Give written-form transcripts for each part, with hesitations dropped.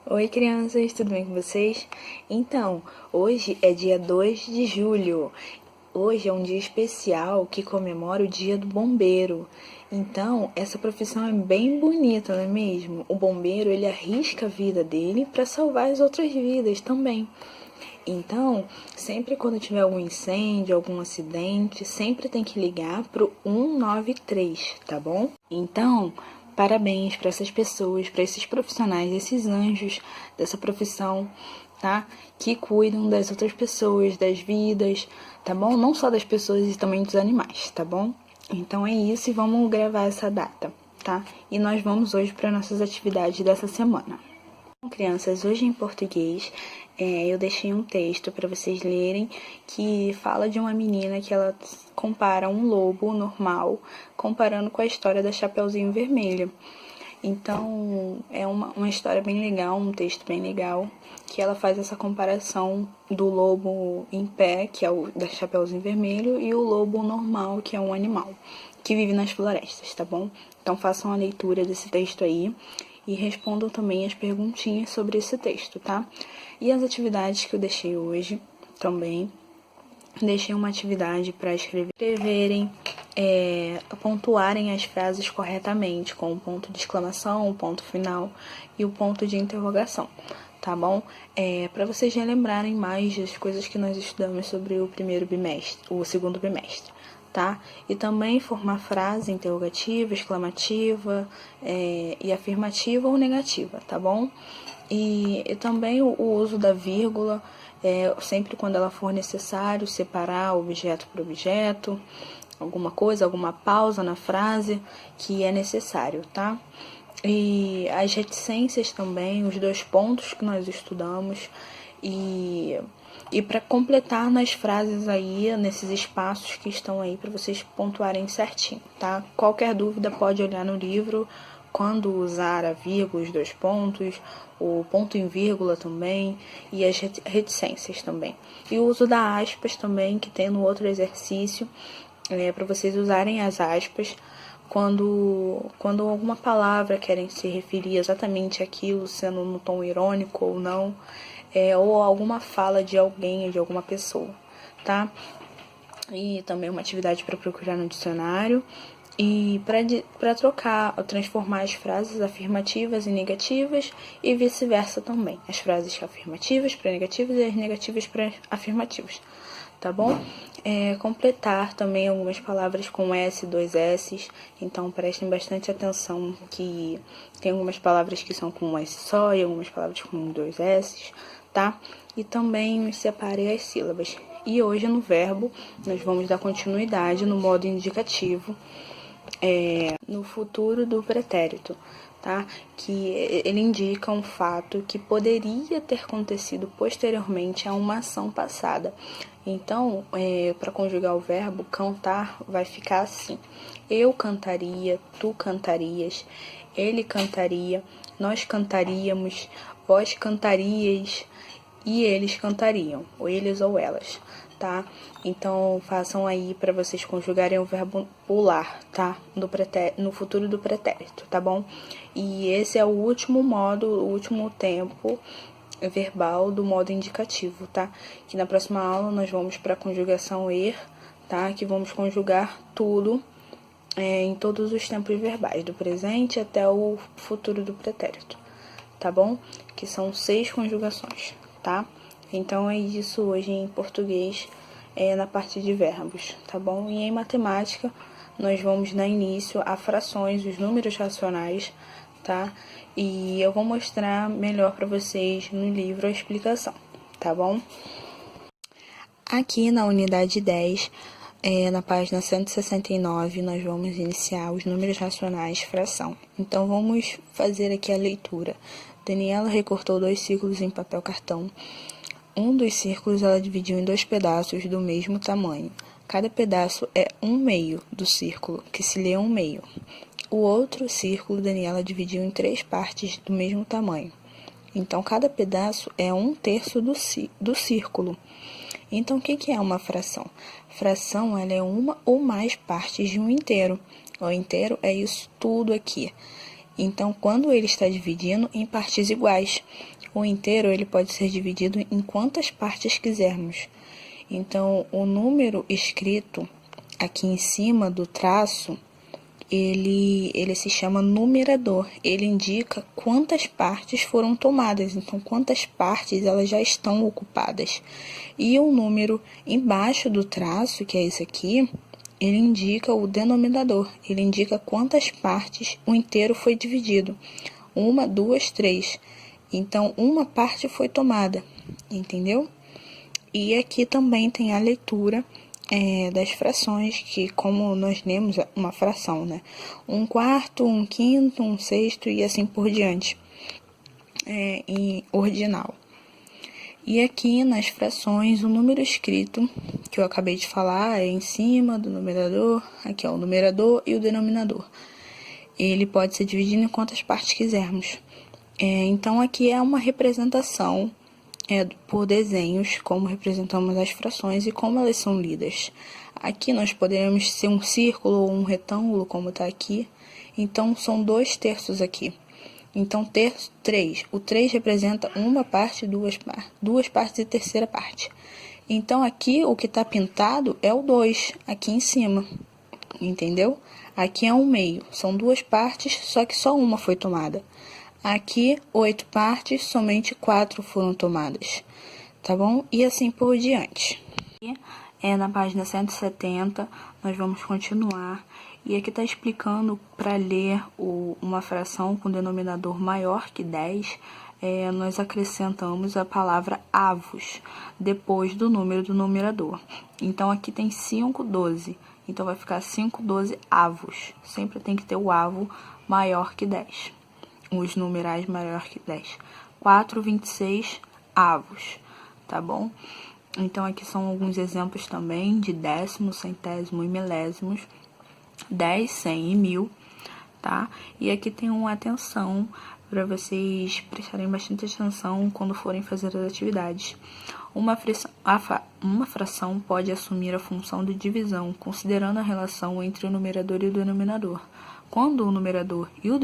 Oi, crianças, tudo bem com vocês? Então, hoje é dia 2 de julho. Hoje é um dia especial que comemora o Dia do Bombeiro. Então, essa profissão é bem bonita, não é mesmo? O bombeiro, ele arrisca a vida dele para salvar as outras vidas também. Então, sempre quando tiver algum incêndio, algum acidente, sempre tem que ligar pro 193, tá bom? Então, parabéns para essas pessoas, para esses profissionais, esses anjos dessa profissão, tá? Que cuidam das outras pessoas, das vidas, tá bom? Não só das pessoas e também dos animais, tá bom? Então é isso e vamos gravar essa data, tá? E nós vamos hoje para nossas atividades dessa semana. Crianças, hoje em português eu deixei um texto para vocês lerem que fala de uma menina que ela compara um lobo normal comparando com a história da Chapeuzinho Vermelho. Então é uma história bem legal, um texto bem legal, que ela faz essa comparação do lobo em pé, que é o da Chapeuzinho Vermelho, e o lobo normal, que é um animal que vive nas florestas, tá bom? Então façam a leitura desse texto aí e respondam também as perguntinhas sobre esse texto, tá? E as atividades que eu deixei hoje também. Deixei uma atividade para escreverem, pontuarem as frases corretamente, com o ponto de exclamação, o ponto final e o ponto de interrogação, tá bom? Para vocês relembrarem mais das coisas que nós estudamos sobre o segundo bimestre, tá? E também formar frase interrogativa, exclamativa, e afirmativa ou negativa, tá bom? E também o uso da vírgula, sempre quando ela for necessário, separar objeto por objeto, alguma coisa, alguma pausa na frase que é necessário, tá? E as reticências também, os 2 pontos que nós estudamos e para completar nas frases aí, nesses espaços que estão aí para vocês pontuarem certinho, tá? Qualquer dúvida pode olhar no livro quando usar a vírgula, os 2 pontos, o ponto em vírgula também e as reticências também. E o uso da aspas também, que tem no outro exercício, para vocês usarem as aspas quando alguma palavra querem se referir exatamente àquilo, sendo no tom irônico ou não, ou alguma fala de alguém, de alguma pessoa, tá? E também uma atividade para procurar no dicionário e para trocar, transformar as frases afirmativas em negativas e vice-versa também. As frases afirmativas para negativas e as negativas para afirmativas, tá bom? Completar também algumas palavras com S, 2 S's, então prestem bastante atenção que tem algumas palavras que são com um S só e algumas palavras com 2 S's, tá? E também separe as sílabas. E hoje no verbo nós vamos dar continuidade no modo indicativo, no futuro do pretérito, tá? Que ele indica um fato que poderia ter acontecido posteriormente a uma ação passada. Então, para conjugar o verbo, cantar vai ficar assim: eu cantaria, tu cantarias, ele cantaria, nós cantaríamos, vós cantarias e eles cantariam, ou eles ou elas, tá? Então, façam aí para vocês conjugarem o verbo pular, tá? No futuro do pretérito, tá bom? E esse é o último modo, o último tempo verbal do modo indicativo, tá? Que na próxima aula nós vamos para a conjugação er, tá? Que vamos conjugar tudo em todos os tempos verbais, do presente até o futuro do pretérito, tá bom? Que são 6 conjugações, tá? Então é isso hoje em português, na parte de verbos, tá bom? E em matemática nós vamos dar início a frações, os números racionais, tá? E eu vou mostrar melhor para vocês no livro a explicação, tá bom? Aqui na unidade 10, na página 169, nós vamos iniciar os números racionais fração. Então, vamos fazer aqui a leitura. Daniela recortou 2 círculos em papel cartão. Um dos círculos ela dividiu em 2 pedaços do mesmo tamanho. Cada pedaço é 1/2 do círculo, que se lê 1/2. O outro círculo Daniela dividiu em 3 partes do mesmo tamanho. Então, cada pedaço é 1/3 do círculo. Então, o que é uma fração? Fração ela é uma ou mais partes de um inteiro. O inteiro é isso tudo aqui. Então, quando ele está dividindo em partes iguais, o inteiro ele pode ser dividido em quantas partes quisermos. Então, o número escrito aqui em cima do traço, ele se chama numerador. Ele indica quantas partes foram tomadas, então quantas partes elas já estão ocupadas. E o número embaixo do traço, que é esse aqui, ele indica o denominador. Ele indica quantas partes o inteiro foi dividido. 1, 2, 3. Então, uma parte foi tomada, entendeu? E aqui também tem a leitura das frações, que como nós lemos uma fração, né? 1/4, 1/5, 1/6 e assim por diante, em ordinal. E aqui nas frações, o número escrito, que eu acabei de falar, é em cima do numerador, aqui é o numerador e o denominador. Ele pode ser dividido em quantas partes quisermos. Então, aqui é uma representação por desenhos, como representamos as frações e como elas são lidas. Aqui nós poderemos ser um círculo ou um retângulo, como está aqui. Então, são 2/3 aqui. Então, 3. O 3 representa uma parte, duas partes e terceira parte. Então, aqui o que está pintado é o 2, aqui em cima. Entendeu? Aqui é 1/2. São 2 partes, só que só uma foi tomada. Aqui, 8 partes, somente 4 foram tomadas, tá bom? E assim por diante. Na página 170, nós vamos continuar. E aqui está explicando para ler uma fração com denominador maior que 10, nós acrescentamos a palavra avos, depois do número do numerador. Então, aqui tem 5/12, então vai ficar 5/12 avos. Sempre tem que ter o avo maior que 10. Os numerais maior que 10. 4/26 avos, tá bom? Então, aqui são alguns exemplos também de décimo, centésimo e milésimos, 10, 100 e 1000, tá? E aqui tem uma atenção para vocês prestarem bastante atenção quando forem fazer as atividades. Uma fração pode assumir a função de divisão, considerando a relação entre o numerador e o denominador. Quando o numerador e o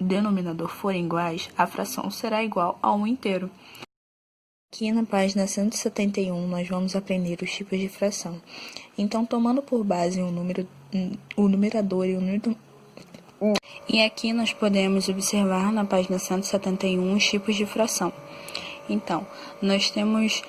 denominador forem iguais, a fração será igual a 1 inteiro. Aqui na página 171, nós vamos aprender os tipos de fração. Então, tomando por base o numerador e o numerador. E aqui nós podemos observar na página 171 os tipos de fração. Então, nós temos,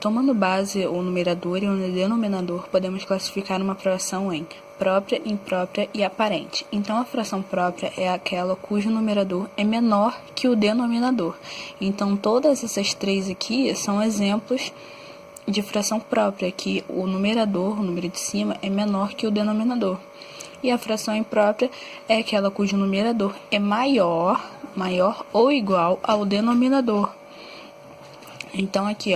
tomando base o numerador e o denominador, podemos classificar uma fração em própria, imprópria e aparente. Então, a fração própria é aquela cujo numerador é menor que o denominador. Então, todas essas três aqui são exemplos de fração própria, que o numerador, o número de cima, é menor que o denominador. E a fração imprópria é aquela cujo numerador é maior ou igual ao denominador. Então, aqui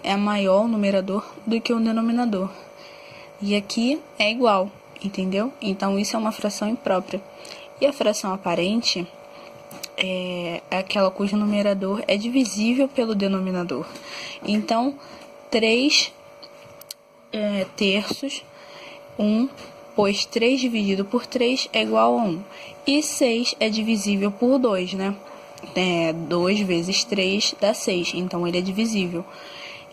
é maior o numerador do que o denominador. E aqui é igual, entendeu? Então, isso é uma fração imprópria. E a fração aparente é aquela cujo numerador é divisível pelo denominador. Então, 3/3, 1, pois 3 dividido por 3 é igual a 1. E 6 é divisível por 2, né? 2 vezes 3 dá 6, então ele é divisível.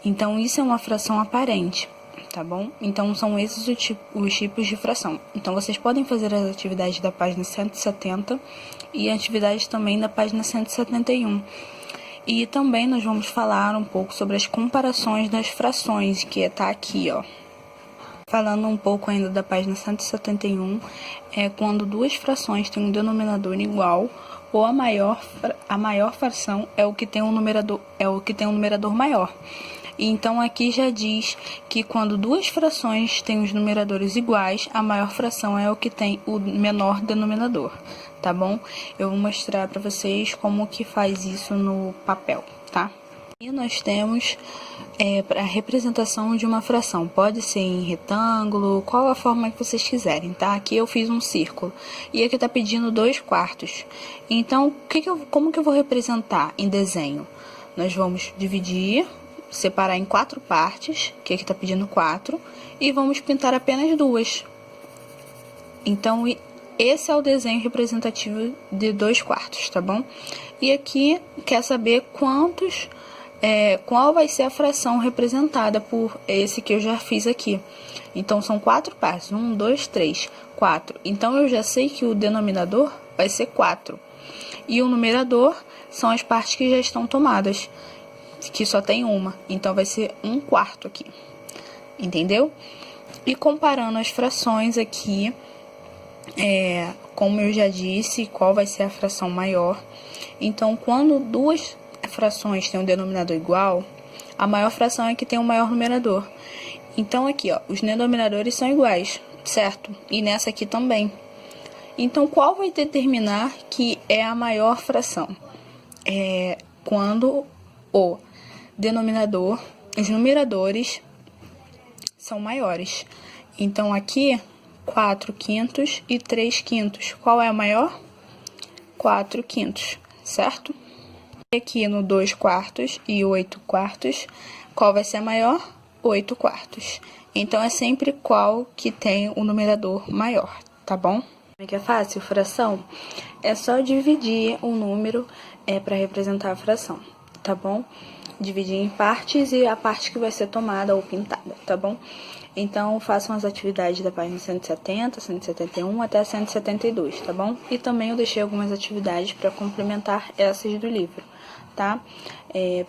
Então, isso é uma fração aparente, tá bom? Então, são esses os tipos de fração. Então, vocês podem fazer as atividades da página 170 e atividades também da página 171. E também nós vamos falar um pouco sobre as comparações das frações, que tá aqui, ó. Falando um pouco ainda da página 171, é quando duas frações têm um denominador igual, ou a maior fração é o que tem um numerador maior. Então, aqui já diz que quando duas frações têm os numeradores iguais, a maior fração é o que tem o menor denominador, tá bom? Eu vou mostrar para vocês como que faz isso no papel, tá? E nós temos a representação de uma fração. Pode ser em retângulo, qual a forma que vocês quiserem, tá? Aqui eu fiz um círculo. E aqui tá pedindo 2/4. Então, como que eu vou representar em desenho? Nós vamos dividir, separar em 4 partes, que aqui tá pedindo 4, e vamos pintar apenas 2. Então, esse é o desenho representativo de 2/4, tá bom? E aqui quer saber qual vai ser a fração representada por esse que eu já fiz aqui. Então, são 4 partes. 1, 2, 3, 4. Então, eu já sei que o denominador vai ser 4. E o numerador são as partes que já estão tomadas, que só tem uma. Então, vai ser 1/4 aqui. Entendeu? E comparando as frações aqui, como eu já disse, qual vai ser a fração maior. Então, quando duas frações têm um denominador igual, a maior fração é que tem o maior numerador. Então, aqui, ó, os denominadores são iguais, certo? E nessa aqui também. Então, qual vai determinar que é a maior fração? Quando o denominador, os numeradores são maiores. Então, aqui, 4/5 e 3/5. Qual é a maior? 4/5, certo? E aqui no 2/4 e 8/4, qual vai ser a maior? 8/4. Então, é sempre qual que tem o numerador maior, tá bom? Como é que é fácil? Fração? É só dividir um número para representar a fração, tá bom? Dividir em partes e a parte que vai ser tomada ou pintada, tá bom? Então, façam as atividades da página 170, 171 até 172, tá bom? E também eu deixei algumas atividades para complementar essas do livro, tá?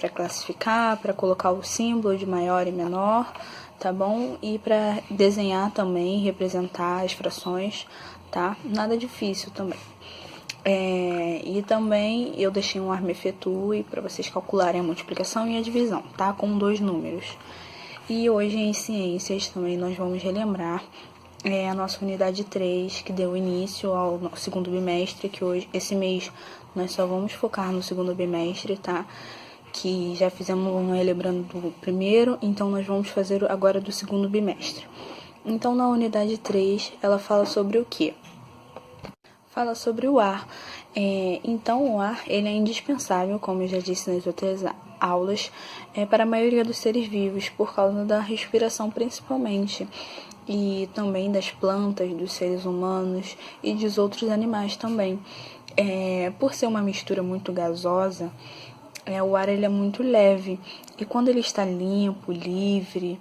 Para classificar, para colocar o símbolo de maior e menor, tá bom? E para desenhar também, representar as frações, tá? Nada difícil também. E também eu deixei um arma-efetue para vocês calcularem a multiplicação e a divisão, tá? Com 2 números. E hoje em Ciências também nós vamos relembrar a nossa unidade 3, que deu início ao segundo bimestre, que hoje, esse mês, nós só vamos focar no segundo bimestre, tá? Que já fizemos um relembrando do primeiro, então nós vamos fazer agora do segundo bimestre. Então, na unidade 3, ela fala sobre o quê? Fala sobre o ar. Então, o ar ele é indispensável, como eu já disse nas outras aulas, para a maioria dos seres vivos, por causa da respiração principalmente, e também das plantas, dos seres humanos e dos outros animais também. Por ser uma mistura muito gasosa, o ar ele é muito leve, e quando ele está limpo, livre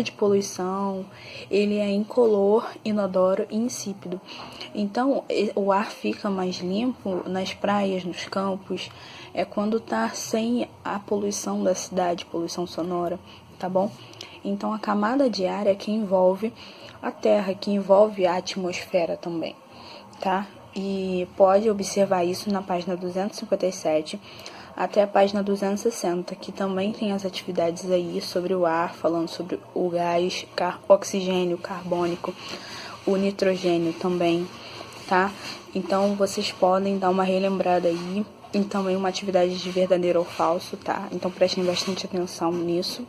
de poluição, ele é incolor, inodoro e insípido. Então, o ar fica mais limpo nas praias, nos campos, quando está sem a poluição da cidade, poluição sonora, tá bom? Então, a camada de ar é que envolve a Terra, que envolve a atmosfera também, tá? E pode observar isso na página 257 até a página 260, que também tem as atividades aí sobre o ar, falando sobre o gás, oxigênio, carbônico, o nitrogênio também, tá? Então, vocês podem dar uma relembrada aí, e também uma atividade de verdadeiro ou falso, tá? Então, prestem bastante atenção nisso.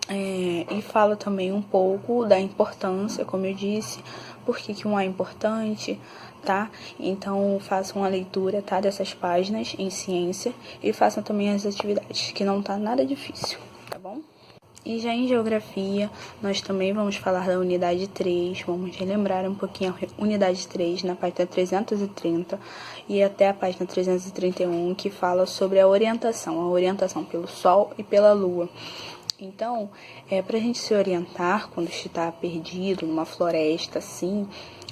E fala também um pouco da importância, como eu disse, por que um ar é importante, tá? Então, façam a leitura, tá, dessas páginas em ciência e façam também as atividades, que não tá nada difícil, tá bom? E já em geografia, nós também vamos falar da unidade 3, vamos relembrar um pouquinho a unidade 3 na página 330 e até a página 331, que fala sobre a orientação pelo Sol e pela Lua. Então, para a gente se orientar quando está perdido numa floresta assim,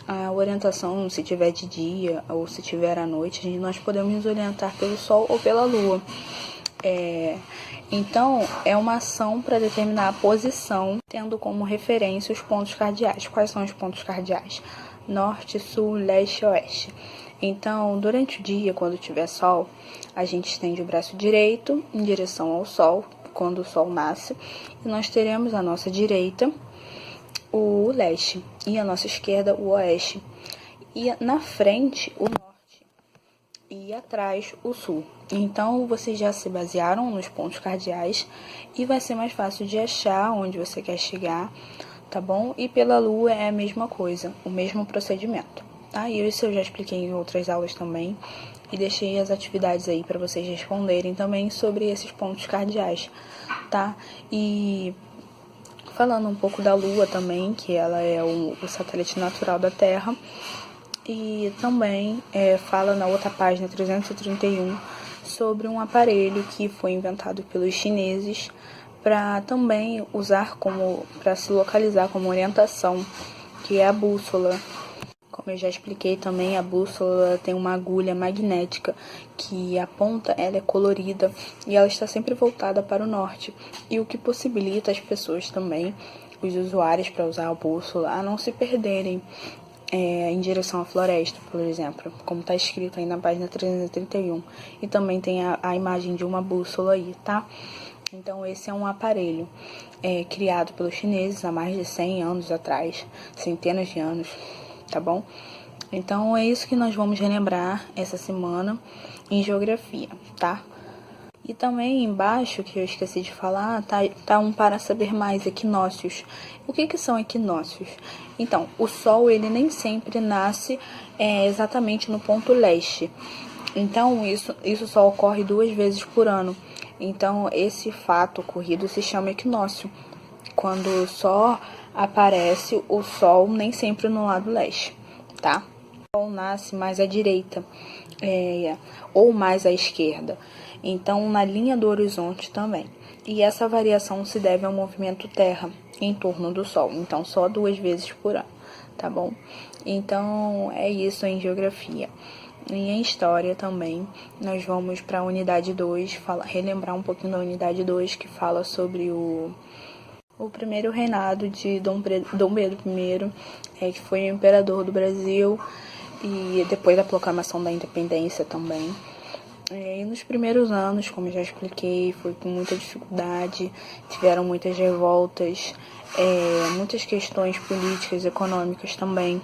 a orientação, se tiver de dia ou se tiver à noite, nós podemos nos orientar pelo Sol ou pela Lua. Então, é uma ação para determinar a posição, tendo como referência os pontos cardeais. Quais são os pontos cardeais? Norte, Sul, Leste e Oeste. Então, durante o dia, quando tiver sol, a gente estende o braço direito em direção ao Sol, quando o Sol nasce, e nós teremos à nossa direita o leste e à nossa esquerda o oeste, e na frente o norte e atrás o sul. Então, vocês já se basearam nos pontos cardeais e vai ser mais fácil de achar onde você quer chegar, tá bom? E pela lua é a mesma coisa, o mesmo procedimento, tá? E isso eu já expliquei em outras aulas também. E deixei as atividades aí para vocês responderem também sobre esses pontos cardeais, tá? E falando um pouco da Lua também, que ela é o satélite natural da Terra. E também fala na outra página 331 sobre um aparelho que foi inventado pelos chineses para também usar para se localizar como orientação, que é a bússola. Como eu já expliquei também, a bússola tem uma agulha magnética que a ponta ela é colorida e ela está sempre voltada para o norte, e o que possibilita as pessoas também, os usuários, para usar a bússola, a não se perderem em direção à floresta, por exemplo, como está escrito aí na página 331. E também tem a imagem de uma bússola aí, tá? Então, esse é um aparelho criado pelos chineses há mais de 100 anos atrás, centenas de anos, tá bom? Então, é isso que nós vamos relembrar essa semana em geografia, tá? E também embaixo, que eu esqueci de falar, tá um para saber mais, equinócios. O que são equinócios? Então, o Sol ele nem sempre nasce exatamente no ponto leste. Então, isso só ocorre 2 vezes por ano. Então, esse fato ocorrido se chama equinócio, quando só aparece o Sol nem sempre no lado leste, tá? O Sol nasce mais à direita ou mais à esquerda. Então, na linha do horizonte também. E essa variação se deve ao movimento Terra em torno do Sol. Então, só 2 vezes por ano, tá bom? Então, é isso em geografia. E em história também, nós vamos para a unidade 2, relembrar um pouquinho da unidade 2, que fala sobre o primeiro reinado de Dom Pedro I, que foi o imperador do Brasil, e depois da proclamação da independência também. E nos primeiros anos, como já expliquei, foi com muita dificuldade, tiveram muitas revoltas, muitas questões políticas, econômicas também,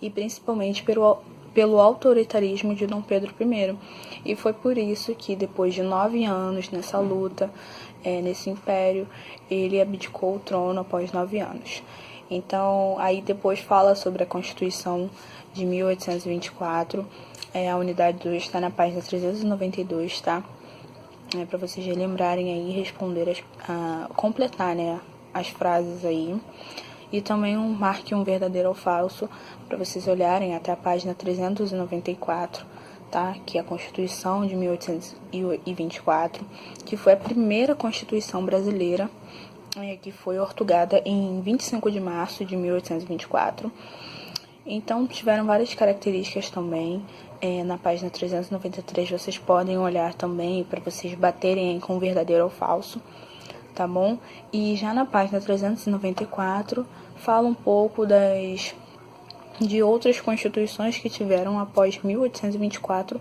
e principalmente pelo autoritarismo de Dom Pedro I. E foi por isso que, depois de 9 anos nessa luta, nesse império, ele abdicou o trono após 9 anos. Então, aí depois fala sobre a Constituição de 1824, a unidade 2 está na página 392, tá? Para vocês relembrarem aí e responder, completar, né, as frases aí. E também marque um verdadeiro ou falso, para vocês olharem até a página 394, tá? Que é a Constituição de 1824, que foi a primeira Constituição brasileira, que foi ortogada em 25 de março de 1824. Então, tiveram várias características também. Na página 393 vocês podem olhar também para vocês baterem com verdadeiro ou falso, tá bom? E já na página 394 fala um pouco de outras constituições que tiveram após 1824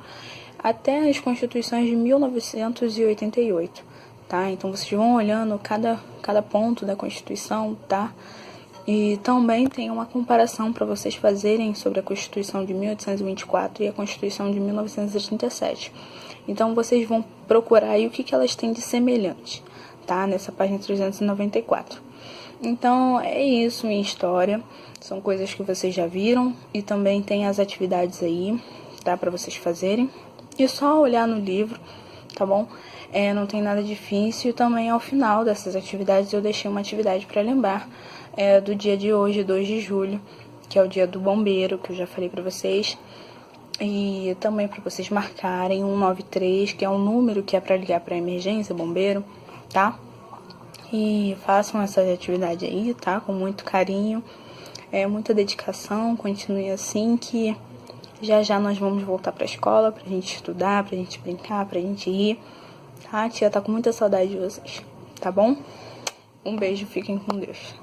até as constituições de 1988, tá? Então vocês vão olhando cada ponto da Constituição, tá? E também tem uma comparação para vocês fazerem sobre a Constituição de 1824 e a Constituição de 1937. Então, vocês vão procurar aí o que elas têm de semelhante, tá? Nessa página 394. Então, é isso em história. São coisas que vocês já viram e também tem as atividades aí, tá? Para vocês fazerem. E só olhar no livro, tá bom? Não tem nada difícil. Também ao final dessas atividades eu deixei uma atividade para lembrar do dia de hoje, 2 de julho, que é o dia do bombeiro, que eu já falei para vocês. E também para vocês marcarem 193, que é um número que é para ligar para emergência, bombeiro, tá? E façam essa atividade aí, tá? Com muito carinho, muita dedicação, continue assim, que já nós vamos voltar para a escola, pra gente estudar, pra gente brincar, pra gente ir, tá? A tia tá com muita saudade de vocês, tá bom? Um beijo, fiquem com Deus.